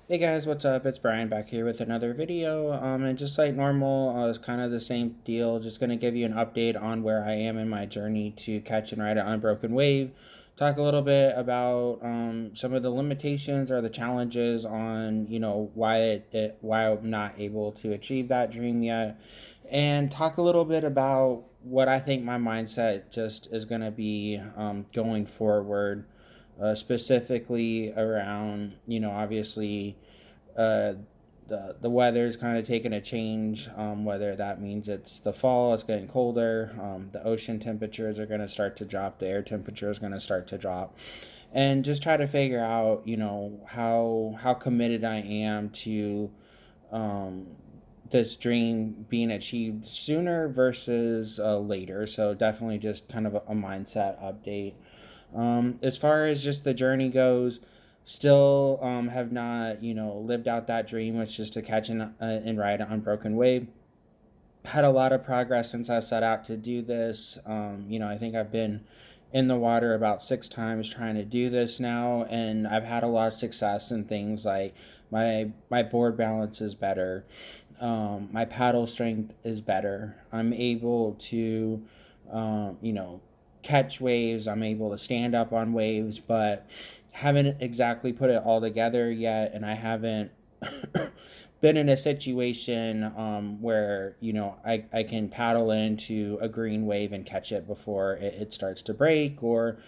Hey guys, what's up? It's Brian back here with another video. And just like normal, it's kind of the same deal. Just gonna give you an update on where I am in my journey to catch and ride an unbroken wave. Talk a little bit about some of the limitations or the challenges on why why I'm not able to achieve that dream yet, and talk a little bit about what I think my mindset just is gonna be going forward, specifically around obviously uh, the weather's kind of taking a change. Whether that means it's the fall, it's getting colder. The ocean temperatures are going to start to drop. The air temperature is going to start to drop, and just try to figure out, how committed I am to um, this dream being achieved sooner versus later. So definitely just kind of a mindset update. As far as just the journey goes, still have not lived out that dream, which is to catch and ride an unbroken wave. Had a lot of progress since I set out to do this. I think I've been in the water about 6 times trying to do this now, and I've had a lot of success in things like my board balance is better, my paddle strength is better. I'm able to, um, you know, catch waves. I'm able to stand up on waves, but haven't exactly put it all together yet, and I haven't been in a situation where I can paddle into a green wave and catch it before it starts to break, or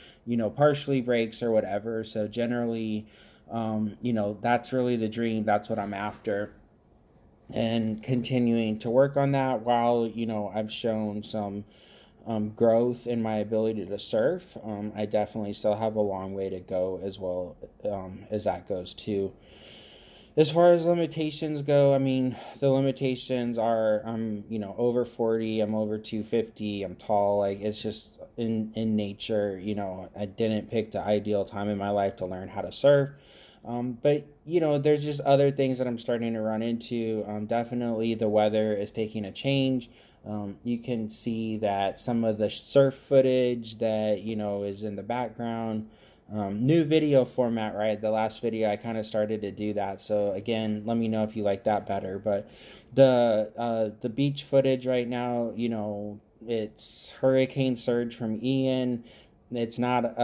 partially breaks or whatever. So generally, that's really the dream. That's what I'm after, and continuing to work on that while I've shown some growth in my ability to surf. I definitely still have a long way to go as well, as that goes too. As far as limitations go, I mean, the limitations are I'm over 40, I'm over 250, I'm tall. Like, it's just in nature. I didn't pick the ideal time in my life to learn how to surf. But there's just other things that I'm starting to run into. Definitely, the weather is taking a change. You can see that some of the surf footage that is in the background. New video format, right? The last video I kind of started to do that. So again, let me know if you like that better. But the beach footage right now, it's hurricane surge from Ian. It's not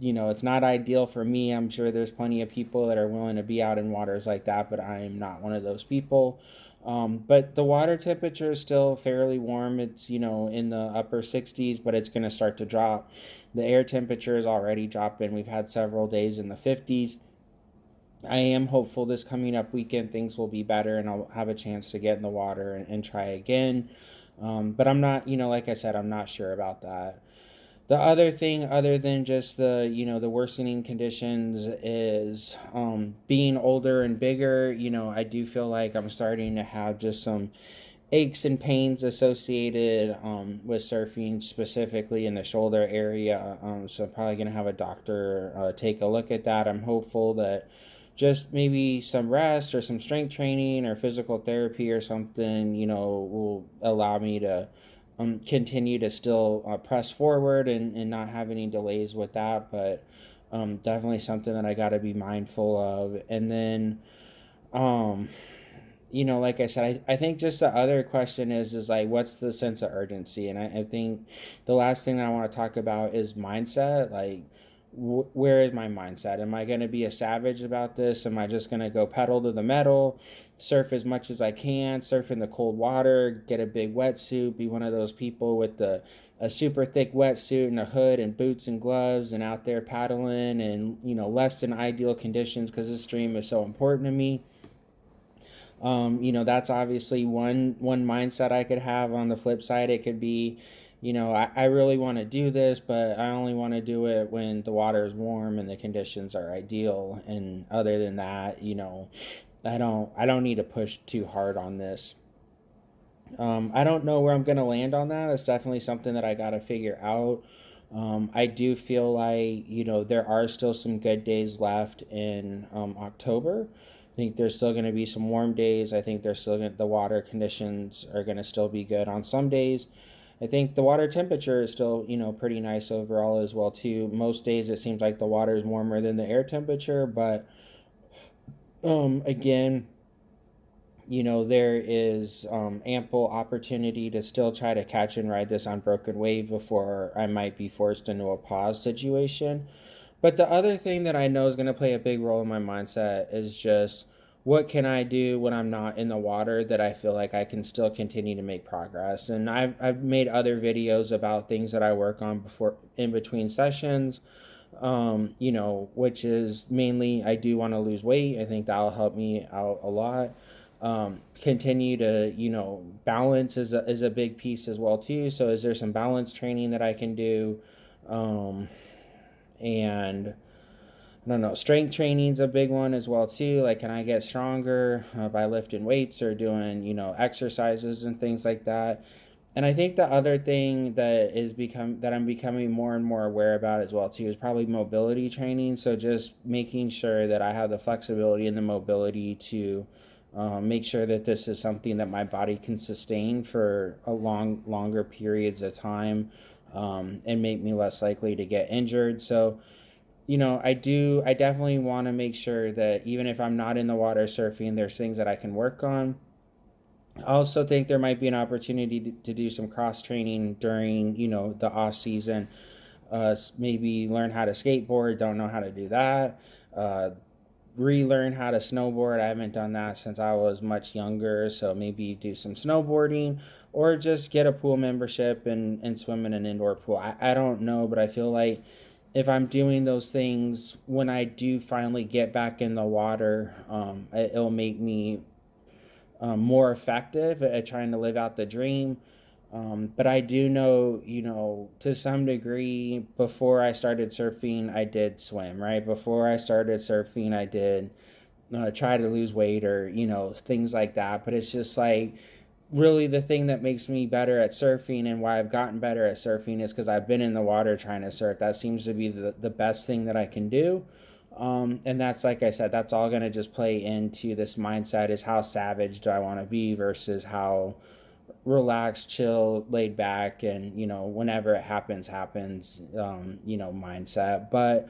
it's not ideal for me. I'm sure there's plenty of people that are willing to be out in waters like that, but I am not one of those people. But the water temperature is still fairly warm. It's in the upper 60s, but it's going to start to drop. The air temperature is already dropping. We've had several days in the 50s. I am hopeful this coming up weekend things will be better and I'll have a chance to get in the water and try again. But I'm not, like I said, I'm not sure about that. The other thing, other than just the worsening conditions, is being older and bigger. I do feel like I'm starting to have just some aches and pains associated with surfing, specifically in the shoulder area. So I'm probably going to have a doctor take a look at that. I'm hopeful that just maybe some rest or some strength training or physical therapy or something, will allow me to continue to still press forward and not have any delays with that. But definitely something that I got to be mindful of. And then, um, like I said, I think just the other question is like, what's the sense of urgency? And I think the last thing that I want to talk about is mindset. Like, where is my mindset? Am I going to be a savage about this? Am I just going to go pedal to the metal, surf as much as I can, surf in the cold water, get a big wetsuit, be one of those people with a super thick wetsuit and a hood and boots and gloves and out there paddling and less than ideal conditions because this stream is so important to me? That's obviously one mindset I could have. On the flip side, it could be, I really want to do this, but I only want to do it when the water is warm and the conditions are ideal. And other than that, I don't need to push too hard on this. I don't know where I'm gonna land on that. It's definitely something that I gotta figure out. I do feel like there are still some good days left in October. I think there's still going to be some warm days. I think the water conditions are going to still be good on some days. I think the water temperature is still pretty nice overall as well too. Most days it seems like the water is warmer than the air temperature, but Again, there is ample opportunity to still try to catch and ride this unbroken wave before I might be forced into a pause situation. But the other thing that I know is going to play a big role in my mindset is just what can I do when I'm not in the water that I feel like I can still continue to make progress. And I've made other videos about things that I work on before in between sessions, which is mainly I do want to lose weight. I think that'll help me out a lot. Continue to, balance is a big piece as well too. So is there some balance training that I can do? And I don't know, strength training's a big one as well too. Like, can I get stronger by lifting weights or doing, exercises and things like that? And I think the other thing that I'm becoming more and more aware about as well too is probably mobility training. So just making sure that I have the flexibility and the mobility to make sure that this is something that my body can sustain for longer periods of time, and make me less likely to get injured. So I definitely want to make sure that even if I'm not in the water surfing, there's things that I can work on. I also think there might be an opportunity to do some cross training during, the off season. Maybe learn how to skateboard, don't know how to do that. Uh, Relearn how to snowboard. I haven't done that since I was much younger, so maybe do some snowboarding or just get a pool membership and swim in an indoor pool. I don't know, but I feel like if I'm doing those things when I do finally get back in the water, it'll make me more effective at trying to live out the dream. But I do know, to some degree, before I started surfing, I did swim, right? Before I started surfing, I did try to lose weight or, things like that. But it's just like really the thing that makes me better at surfing and why I've gotten better at surfing is because I've been in the water trying to surf. That seems to be the best thing that I can do. And that's, like I said, that's all going to just play into this mindset is how savage do I want to be versus how relaxed, chill, laid back, and whenever it happens, mindset. But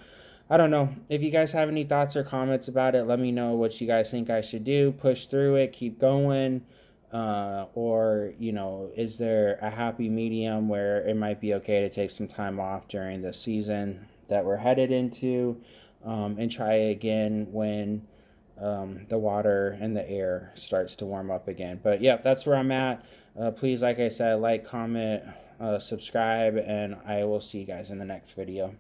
I don't know if you guys have any thoughts or comments about it. Let me know what you guys think I should do. Push through it, keep going, or is there a happy medium where it might be okay to take some time off during the season that we're headed into, and try again when the water and the air starts to warm up again. But yeah, that's where I'm at. Please, like I said, like, comment, subscribe, and I will see you guys in the next video.